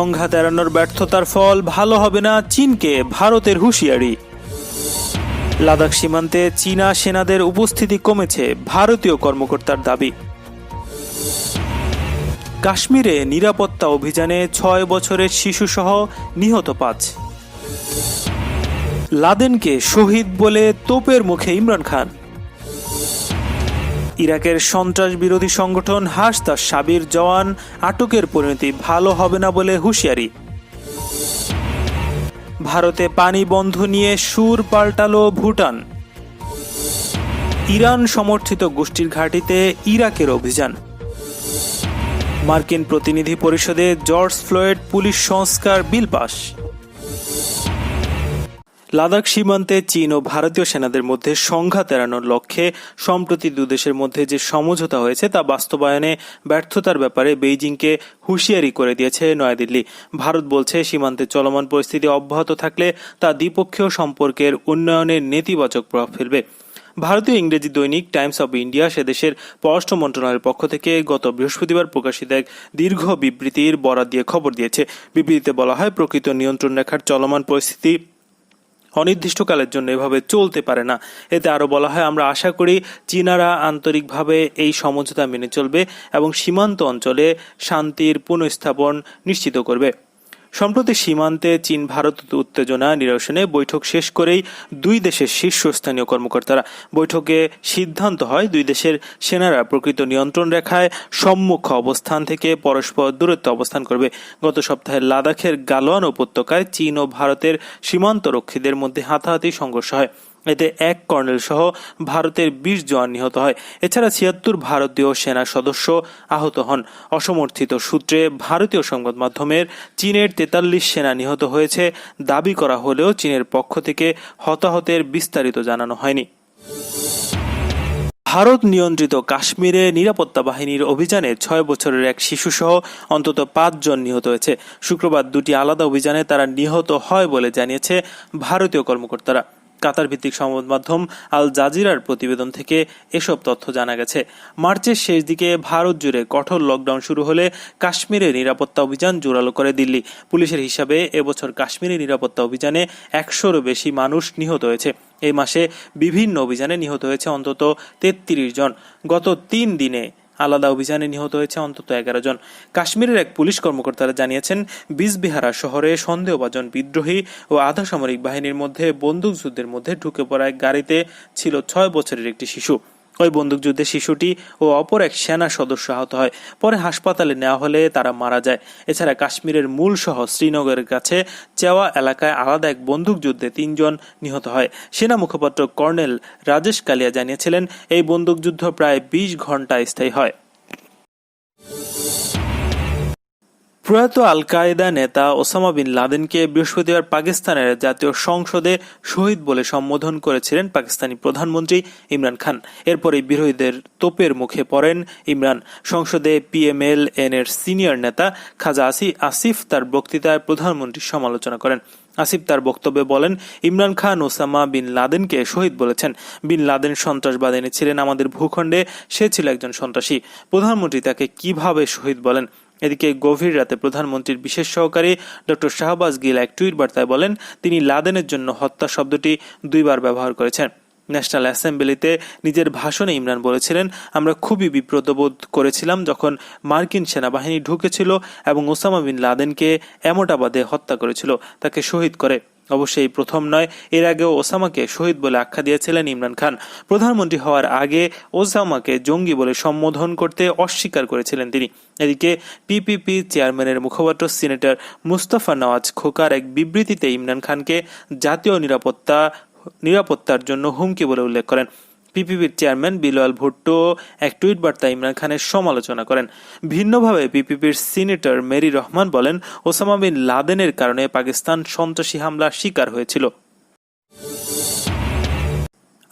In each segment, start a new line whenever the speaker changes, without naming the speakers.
সংঘাত এড়ানোর ব্যর্থতার ফল ভালো হবে না, চীনকে ভারতের হুঁশিয়ারি। লাদাখ সীমান্তে চীনা সেনাদের উপস্থিতি কমেছে, ভারতীয় কর্মকর্তার দাবি। কাশ্মীরে নিরাপত্তা অভিযানে 6 বছরের শিশুসহ নিহত 5। লাদেনকে শহীদ বলে তোপের মুখে ইমরান খান। ইরাকের সন্ত্রাস বিরোধী সংগঠন হাসদাস সাবির জওয়ান আটকের পরিণতি ভালো হবে না বলে হুঁশিয়ারি। ভারতে পানি বন্ধ নিয়ে সুর পাল্টালো ভুটান। ইরান সমর্থিত গোষ্ঠীর ঘাঁটিতে ইরাকের অভিযান। মার্কিন প্রতিনিধি পরিষদে জর্জ ফ্লয়েড পুলিশ সংস্কার বিল পাস। লাদাখ সীমান্তে চীন ও ভারতীয় সেনাদের মধ্যে সংঘাত এড়ানোর লক্ষ্যে সম্প্রতি দুদেশের মধ্যে যে সমঝোতা হয়েছে তা বাস্তবায়নে ব্যর্থতার ব্যাপারে বেইজিংকে হুঁশিয়ারি করে দিয়েছে নয়াদিল্লি। ভারত বলছে সীমান্তে চলমান পরিস্থিতি অব্যাহত থাকলে তা দ্বিপক্ষীয় সম্পর্কের উন্নয়নে নেতিবাচক প্রভাব ফেলবে। ভারতীয় ইংরেজি দৈনিক টাইমস অব ইন্ডিয়া সেদেশের পররাষ্ট্র মন্ত্রণালয়ের পক্ষ থেকে গত বৃহস্পতিবার প্রকাশিত এক দীর্ঘ বিবৃতির বরাত দিয়ে খবর দিয়েছে। বিবৃতিতে বলা হয়, প্রকৃত নিয়ন্ত্রণ রেখার চলমান পরিস্থিতি অনির্দিষ্টকালের জন্য এভাবে চলতে পারে না। এতে আরও বলা হয়, আমরা আশা করি চীনারা আন্তরিকভাবে এই সমঝোতা মেনে চলবে এবং সীমান্ত অঞ্চলে শান্তির পুনঃস্থাপন নিশ্চিত করবে। সম্প্রতি সীমান্তে চীন ভারত উত্তেজনা নিরসনে বৈঠক শেষ করেই দুই দেশের শীর্ষস্থানীয় কর্মকর্তারা বৈঠকে সিদ্ধান্ত হয় দুই দেশের সেনারা প্রকৃত নিয়ন্ত্রণ রেখায় সম্মুখ অবস্থান থেকে পরস্পর দূরত্ব অবস্থান করবে। গত সপ্তাহে লাদাখের গালোয়ান উপত্যকায় চীন ও ভারতের সীমান্ত রক্ষীদের মধ্যে হাতাহাতি সংঘর্ষ হয়। এতে এক কর্নেল সহ ভারতের 20 জওয়ান নিহত হয়। এছাড়া 76 ভারতীয় সেনা সদস্য আহত হন। অসমর্থিত সূত্রে ভারতীয় সংবাদ মাধ্যমের চীনের 43 সেনা নিহত হয়েছে দাবি করা হলেও চীনের পক্ষ থেকে হতাহতের বিস্তারিত জানানো হয়নি। ভারত নিয়ন্ত্রিত কাশ্মীরে নিরাপত্তা বাহিনীর অভিযানে 6 বছরের এক শিশুসহ অন্তত 5 জন নিহত হয়েছে। শুক্রবার দুটি আলাদা অভিযানে তারা নিহত হয় বলে জানিয়েছে ভারতীয় কর্মকর্তারা। কাতার ভিত্তিক সংবাদ মাধ্যম আল জাজিরার প্রতিবেদন থেকে এসব তথ্য জানা গেছে। মার্চের শেষ দিকে ভারত জুড়ে কঠোর লকডাউন শুরু হলে কাশ্মীরে নিরাপত্তা অভিযান জোরালো করে দিল্লি। পুলিশের হিসাবে এবছর কাশ্মীরে নিরাপত্তা অভিযানে 100-এরও বেশি মানুষ নিহত হয়েছে। এই মাসে বিভিন্ন অভিযানে নিহত হয়েছে অন্তত 33 জন। গত 3 দিনে আলাদা অভিযানে নিহত হয়েছে অন্তত 11 জন। কাশ্মীরের এক পুলিশ কর্মকর্তারা জানিয়েছেন, বিজবিহারা শহরে সন্দেহভাজন বিদ্রোহী ও আধা সামরিক বাহিনীর মধ্যে বন্দুকযুদ্ধের মধ্যে ঢুকে পড়া এক গাড়িতে ছিল 6 বছরের একটি শিশু। ওই বন্দুকযুদ্ধে শিশুটি ও অপর এক সেনা সদস্য আহত হয়। পরে হাসপাতালে নেওয়া হলে তারা মারা যায়। এছাড়া কাশ্মীরের মূল শহর শ্রীনগরের কাছে চেওয়া এলাকায় আলাদা এক বন্দুকযুদ্ধে 3 জন নিহত হয়। সেনা মুখপাত্র কর্নেল রাজেশ কালিয়া জানিয়েছিলেন, এই বন্দুকযুদ্ধ প্রায় 20 ঘন্টা স্থায়ী হয়। প্রয়াত আল কায়েদা নেতা ওসামা বিন লাদেনকে বৃহস্পতিবার পাকিস্তানের জাতীয় সংসদে শহীদ বলে সম্বোধন করেছিলেন পাকিস্তানি প্রধানমন্ত্রী ইমরান খান। এরপরই বিরোধীদের তোপের মুখে পড়েন ইমরান। সংসদে PMLN এর সিনিয়র নেতা খাজা আসিফ তার বক্তৃতায় প্রধানমন্ত্রীর সমালোচনা করেন। আসিফ তার বক্তব্যে বলেন, ইমরান খান ওসামা বিন লাদেনকে শহীদ বলেছেন। বিন লাদেন সন্ত্রাসবাদ এনেছিলেন আমাদের ভূখণ্ডে, সে ছিল একজন সন্ত্রাসী। প্রধানমন্ত্রী তাকে কিভাবে শহীদ বলেন? এদিকে গভীর রাতে প্রধানমন্ত্রীর বিশেষ সহকারী ডক্টর শাহবাজ গিল এক টুইট বার্তায় বলেন, তিনি লাদেনের জন্য হত্যা শব্দটি 2 বার ব্যবহার করেছেন। ন্যাশনাল অ্যাসেম্বলিতে নিজের ভাষণে ইমরান বলেছিলেন, আমরা খুবই বিব্রত বোধ করেছিলাম যখন মার্কিন সেনাবাহিনী ঢুকেছিল এবং ওসামা বিন লাদেনকে এমোটাবাদে হত্যা করেছিল, তাকে শহীদ করে। অবশ্যই প্রথম নয়, এর আগেও ওসামাকে শহীদ বলে আখ্যা দিয়েছিলেন ইমরান খান। প্রধানমন্ত্রী হওয়ার আগে ওসামাকে জঙ্গি বলে সম্বোধন করতে অস্বীকার করেছিলেন তিনি। এদিকে PPP চেয়ারম্যানের মুখপাত্র সিনেটর মুস্তাফা নওয়াজ খোকার এক বিবৃতিতে ইমরান খানকে জাতীয় নিরাপত্তার জন্য হুমকি বলে উল্লেখ করেন। পিপিপির চেয়ারম্যান বিলাওয়াল ভুট্টো এক টুইট বার্তায় ইমরান খানের সমালোচনা করেন। ভিন্নভাবে পিপিপির সিনেটর মেরি রহমান বলেন, ওসামা বিন লাদেনের কারণে পাকিস্তান সন্ত্রাসী হামলার শিকার হয়েছিল।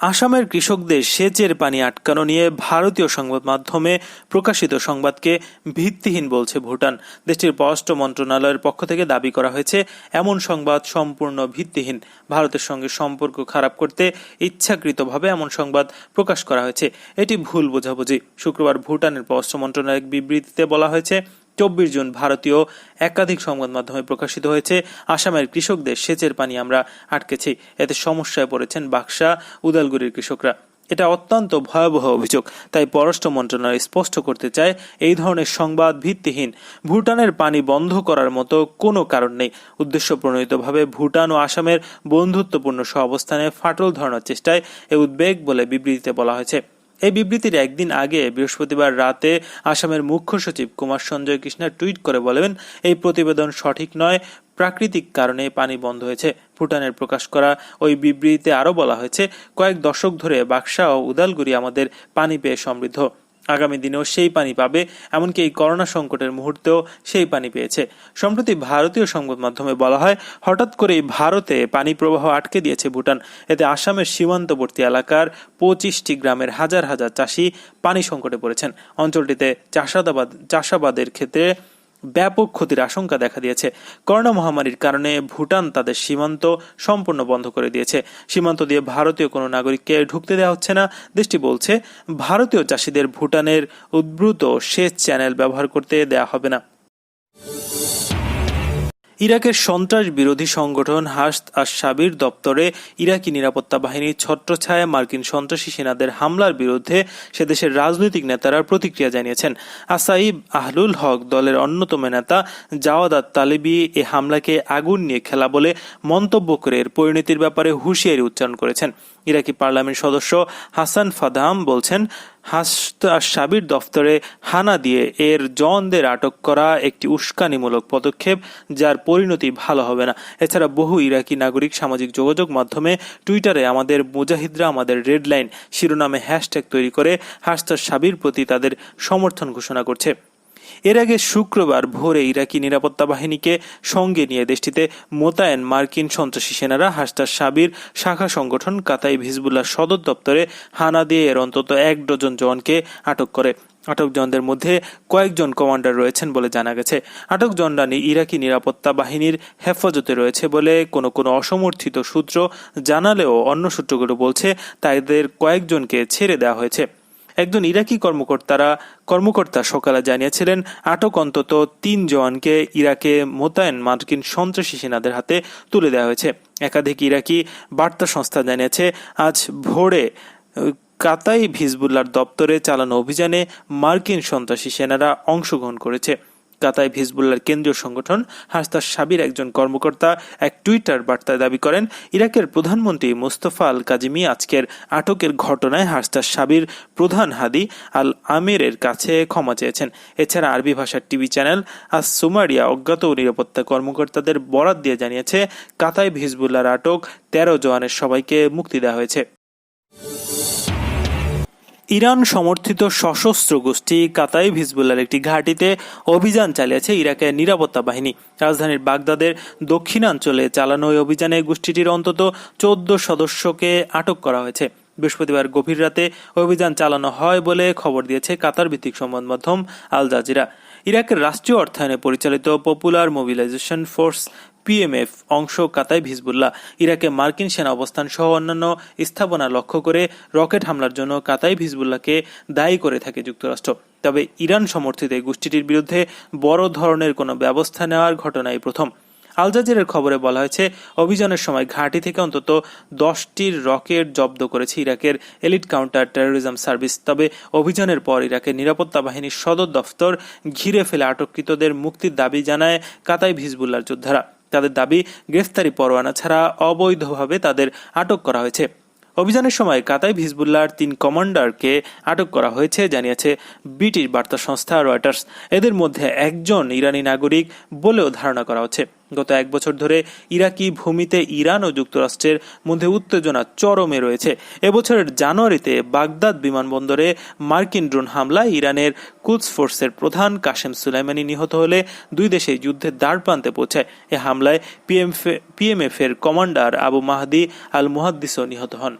আসামের কৃষকদের সেচের পানি আটকানো নিয়ে ভারতীয় সংবাদ মাধ্যমে প্রকাশিত সংবাদকে ভিত্তিহীন বলছে ভুটান। দেশটির পররাষ্ট্র মন্ত্রণালয়ের পক্ষ থেকে দাবি করা হয়েছে, এমন সংবাদ সম্পূর্ণ ভিত্তিহীন। ভারতের সঙ্গে সম্পর্ক খারাপ করতে ইচ্ছাকৃতভাবে এমন সংবাদ প্রকাশ করা হয়েছে। এটি ভুল বোঝাবুঝি। শুক্রবার ভুটানের পররাষ্ট্র মন্ত্রণালয়ের বিবৃতিতে বলা হয়েছে, 24 জুন ভারতীয় একাধিক সংবাদ মাধ্যমে প্রকাশিত হয়েছে, আসামের কৃষকদের সেচের পানি আমরা আটকেছি। এতে সমস্যায় পড়েছেন বাক্সা, উদালগুড়ির কৃষকরা। এটা অত্যন্ত ভয়াবহ অভিযোগ। তাই পররাষ্ট্র মন্ত্রণালয় স্পষ্ট করতে চায়, এই ধরনের সংবাদ ভিত্তিহীন। ভুটানের পানি বন্ধ করার মতো কোনো কারণ নেই। উদ্দেশ্যপ্রণোদিতভাবে ভুটান ও আসামের বন্ধুত্বপূর্ণ সহাবস্থানে ফাটল ধরানোর চেষ্টায় এ উদ্বেগ বলে বিবৃতিতে বলা হয়েছে। এই বিবৃতির একদিন আগে বৃহস্পতিবার রাতে আসামের মুখ্য সচিব কুমার সঞ্জয় কৃষ্ণা টুইট করে বলেন, এই প্রতিবেদন সঠিক নয়, প্রাকৃতিক কারণে পানি বন্ধ হয়েছে। ভুটানের প্রকাশ করা ওই বিবৃতিতে আরও বলা হয়েছে, কয়েক দশক ধরে বাক্সা ও উদালগুড়ি আমাদের পানি পেয়ে সমৃদ্ধ। আগামী দিনেও সেই পানি পাবে, এমনকি এই করোনা সংকটের মুহূর্তেও সেই পানি পেয়েছে। সম্প্রতি ভারতীয় সংবাদ মাধ্যমে বলা হয়, হঠাৎ করেই ভারতে পানি প্রবাহ আটকে দিয়েছে ভুটান। এতে আসামের সীমান্তবর্তী এলাকার 25টি গ্রামের হাজার হাজার চাষি পানি সংকটে পড়েছেন। অঞ্চলটিতে চাষাবাদের ক্ষেত্রে ব্যাপক ক্ষতির আশঙ্কা দেখা দিয়েছে। করোনা মহামারীর কারণে ভুটান তাদের সীমান্ত সম্পূর্ণ বন্ধ করে দিয়েছে। সীমান্ত দিয়ে ভারতীয় কোনো নাগরিককে ঢুকতে দেওয়া হচ্ছে না। দেশটি বলছে, ভারতীয় চাষিদের ভুটানের উদ্ভূত সেচ চ্যানেল ব্যবহার করতে দেওয়া হবে না। ইরাকের সন্ত্রাস বিরোধী সংগঠন হাশদ আশ-শাবির দপ্তরে ইরাকি নিরাপত্তা বাহিনীর ছত্রছায়ায় মার্কিন সন্ত্রাসী সেনাদের হামলার বিরুদ্ধে সে দেশের রাজনৈতিক নেতারা প্রতিক্রিয়া জানিয়েছেন। আসাইব আহলুল হক দলের অন্যতম নেতা জাওয়াদ আত-তালিবি এ হামলাকে আগুন নিয়ে খেলা বলে মন্তব্য করে এর পরিণতির ব্যাপারে হুঁশিয়ারি উচ্চারণ করেছেন। ইরাকি পার্লামেন্ট সদস্য হাসান ফাদাম বলছেন, হাশদ আশ-শাবির দফতরে হানা দিয়ে এর জওয়ানদের আটক করা একটি উস্কানিমূলক পদক্ষেপ, যার পরিণতি ভালো হবে না। এছাড়া বহু ইরাকি নাগরিক সামাজিক যোগাযোগ মাধ্যমে টুইটারে আমাদের মুজাহিদরা আমাদের রেড লাইন শিরোনামে হ্যাশট্যাগ তৈরি করে হাশদ আশ-শাবির প্রতি তাদের সমর্থন ঘোষণা করছে। এর আগে শুক্রবার ভোরে ইরাকি নিরাপত্তা বাহিনীকে সঙ্গে নিয়ে দেশটিতে মোতায়েন মার্কিন সন্ত্রাসী সেনারা হাশদ আশ-শাবির শাখা সংগঠন কাতাইব হিজবুল্লাহ সদর দপ্তরে হানা দিয়ে এর অন্তত 1 ডজন জওয়ানকে আটক করে। আটক জওয়ানদের মধ্যে কয়েকজন কমান্ডার রয়েছেন বলে জানা গেছে। আটক জওয়ানরা ইরাকি নিরাপত্তা বাহিনীর হেফাজতে রয়েছে বলে কোনো অসমর্থিত সূত্র জানালেও অন্য সূত্রগুলো বলছে তাদের কয়েকজনকে ছেড়ে দেওয়া হয়েছে। একজন ইরাকি কর্মকর্তা সকালে জানিয়েছিলেন, আটক অন্তত 3 জওয়ানকে ইরাকে মোতায়েন মার্কিন সন্ত্রাসী সেনাদের হাতে তুলে দেওয়া হয়েছে। একাধিক ইরাকি বার্তা সংস্থা জানিয়েছে, আজ ভোরে কাতাইব হিজবুল্লাহর দপ্তরে চালানো অভিযানে মার্কিন সন্ত্রাসী সেনারা অংশগ্রহণ করেছে। কাতাইব হিজবুল্লাহর কেন্দ্রীয় সংগঠন হাশদ আশ-শাবির একজন কর্মকর্তা এক টুইটার বার্তায় দাবি করেন, ইরাকের প্রধানমন্ত্রী মুস্তফা আল কাজিমি আজকের আটকের ঘটনায় হাশদ আশ-শাবির প্রধান হাদি আল আমিরের কাছে ক্ষমা চেয়েছেন। এছাড়া আরবি ভাষার টিভি চ্যানেল আস-সুমারিয়া অজ্ঞাত নিরাপত্তা কর্মকর্তাদের বরাত দিয়ে জানিয়েছে, কাতাইব হিজবুল্লাহর আটক 13 জওয়ানের সবাইকে মুক্তি দেওয়া হয়েছে। ইরান সমর্থিত সশস্ত্র গোষ্ঠী কাতাইব হিজবুল্লাহর একটি ঘাঁটিতে অভিযান চালিয়েছে ইরাকের নিরাপত্তা বাহিনী। রাজধানীর বাগদাদের দক্ষিণাঞ্চলে চালানো ওই অভিযানে গোষ্ঠীটির অন্তত 14 সদস্যকে আটক করা হয়েছে। বৃহস্পতিবার গভীর রাতে অভিযান চালানো হয় বলে খবর দিয়েছে কাতার ভিত্তিক সংবাদ মাধ্যম আল জাজিরা। ইরাকের রাষ্ট্রীয় অর্থায়নে পরিচালিত পপুলার মোবিলাইজেশন ফোর্স PMF অংশ কাতাইব হিজবুল্লাহ ইরাকে মার্কিন সেনা অবস্থান সহ অন্যান্য স্থাপনা লক্ষ্য করে রকেট হামলার জন্য কাতাইব হিজবুল্লাহকে দায়ী করে থাকে যুক্তরাষ্ট্র। তবে ইরান সমর্থিত এই গোষ্ঠীটির বিরুদ্ধে বড় ধরনের কোনো ব্যবস্থা নেওয়ার ঘটনাই প্রথম। আল জাজিরার খবরে বলা হয়েছে, অভিযানের সময় ঘাঁটি থেকে অন্তত 10টির রকেট জব্দ করেছে ইরাকের এলিট কাউন্টার টেরোরিজম সার্ভিস। তবে অভিযানের পর ইরাকের নিরাপত্তা বাহিনীর সদর দফতর ঘিরে ফেলে আটককৃতদের মুক্তির দাবি জানায় কাতাইব হিজবুল্লাহর যোদ্ধারা। তাদের দাবি, গ্রেফতারি পরোয়ানা ছাড়া অবৈধভাবে তাদের আটক করা হয়েছে। অভিযানের সময় কাতাইব হিজবুল্লাহর 3 কমান্ডারকে আটক করা হয়েছে জানিয়েছে ব্রিটিশ বার্তা সংস্থা রয়টার্স। এদের মধ্যে একজন ইরানি নাগরিক বলেও ধারণা করা হচ্ছে। গত 1 বছর ধরে ইরাকি ভূমিতে ইরান ও যুক্তরাষ্ট্রের মধ্যে উত্তেজনা চরমে রয়েছে। এবছরের জানুয়ারিতে বাগদাদ বিমানবন্দরে মার্কিন ড্রোন হামলায় ইরানের কুদস ফোর্সের প্রধান কাসেম সুলাইমানি নিহত হলে 2 দেশে যুদ্ধের দ্বারপ্রান্তে পৌঁছায়। এ হামলায় PMF এর কমান্ডার আবু মাহদি আল মুহাদ্দিসও নিহত হন।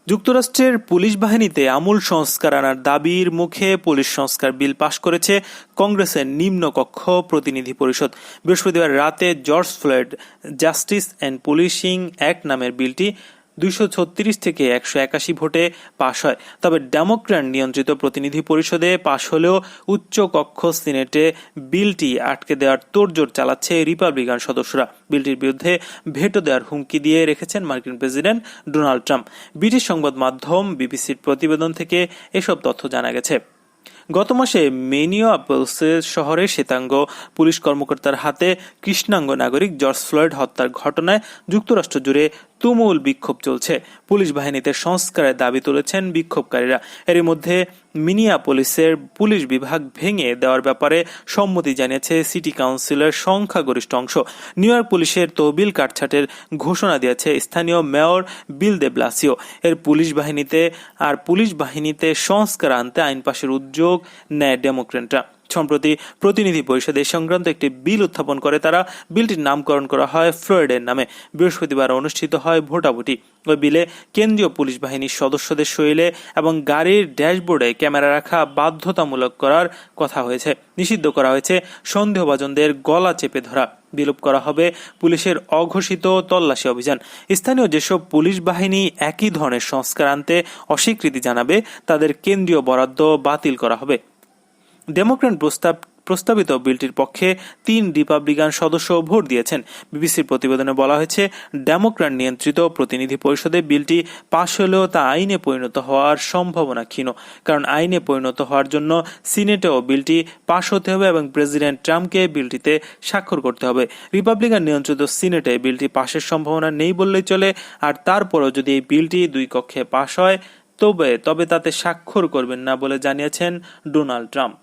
যুক্তরাষ্ট্রের পুলিশ বাহিনীতে আমূল সংস্কার আনার দাবির মুখে পুলিশ সংস্কার বিল পাশ করেছে কংগ্রেসের নিম্নকক্ষ প্রতিনিধি পরিষদ। বৃহস্পতিবার রাতে George Floyd justice and policing act নামের বিলটি 236 থেকে 181 ভোটে পাশ হয়। তবে ডেমোক্র্যাট নিয়ন্ত্রিত প্রতিনিধি পরিষদে পাশ হলেও উচ্চ কক্ষ সিনেটে বিলটি আটকে দেওয়ার তোড়জোড় চালাচ্ছে রিপাবলিকান সদস্যরা। বিলটির বিরুদ্ধে ভেটো দেওয়ার হুমকি দিয়ে রেখেছেন মার্কিন প্রেসিডেন্ট ডোনাল্ড ট্রাম্প। ব্রিটিশ সংবাদ মাধ্যম বিবিসির প্রতিবেদন থেকে এসব তথ্য জানা গেছে। গত মাসে মিনিয়াপোলিস শহরে শ্বেতাঙ্গ পুলিশ কর্মকর্তার হাতে কৃষ্ণাঙ্গ নাগরিক জর্জ ফ্লয়েড হত্যার ঘটনায় যুক্তরাষ্ট্র জুড়ে তুমুল বিক্ষোভ চলছে। পুলিশ বাহিনীতে সংস্কারের দাবি তুলেছেন বিক্ষোভকারীরা। এর মধ্যে মিনিয়াপোলিসের পুলিশ বিভাগ ভেঙে দেওয়ার ব্যাপারে সম্মতি জানিয়েছে সিটি কাউন্সিলের সংখ্যাগরিষ্ঠ অংশ। নিউ ইয়র্ক পুলিশের তহবিল কাটছাঁটের ঘোষণা দিয়েছে স্থানীয় মেয়র বিল দে ব্লাসিও। পুলিশ বাহিনীতে সংস্কার আনতে আইন পাশের উদ্যোগ নেয় ডেমোক্র্যাটরা। সম্প্রতি প্রতিনিধি পরিষদে সংক্রান্ত একটি বিল উত্থাপন করে তারা। বিলটির নামকরণ করা হয় ফ্লয়েডের নামে। বৃহস্পতিবার অনুষ্ঠিত হয় ভোটাভুটি। ওই বিলে কেন্দ্রীয় পুলিশ বাহিনীর সদস্যদের শরীরে এবং গাড়ির ড্যাশবোর্ডে ক্যামেরা রাখা বাধ্যতামূলক করার কথা হয়েছে। নিষিদ্ধ করা হয়েছে সন্দেহভাজনদের গলা চেপে ধরা। বিলোপ করা হবে পুলিশের অঘোষিত তল্লাশি অভিযান। স্থানীয় যেসব পুলিশ বাহিনী একই ধরনের সংস্কার আনতে অস্বীকৃতি জানাবে তাদের কেন্দ্রীয় বরাদ্দ বাতিল করা হবে। ডেমোক্র্যাট প্রস্তাবিত বিলটির পক্ষে 3 রিপাবলিকান সদস্য ভোট দিয়েছেন। বিবিসির প্রতিবেদনে বলা হয়েছে, ডেমোক্র্যাট নিয়ন্ত্রিত প্রতিনিধি পরিষদে বিলটি পাশ হলেও তা আইনে পরিণত হওয়ার সম্ভাবনা ক্ষীণ। কারণ আইনে পরিণত হওয়ার জন্য সিনেটেও বিলটি পাশ হতে হবে এবং প্রেসিডেন্ট ট্রাম্পকে বিলটিতে স্বাক্ষর করতে হবে। রিপাবলিকান নিয়ন্ত্রিত সিনেটে বিলটি পাশের সম্ভাবনা নেই বললেই চলে। আর তারপরও যদি এই বিলটি 2 কক্ষে পাশ হয় তবে তাতে স্বাক্ষর করবেন না বলে জানিয়েছেন ডোনাল্ড ট্রাম্প।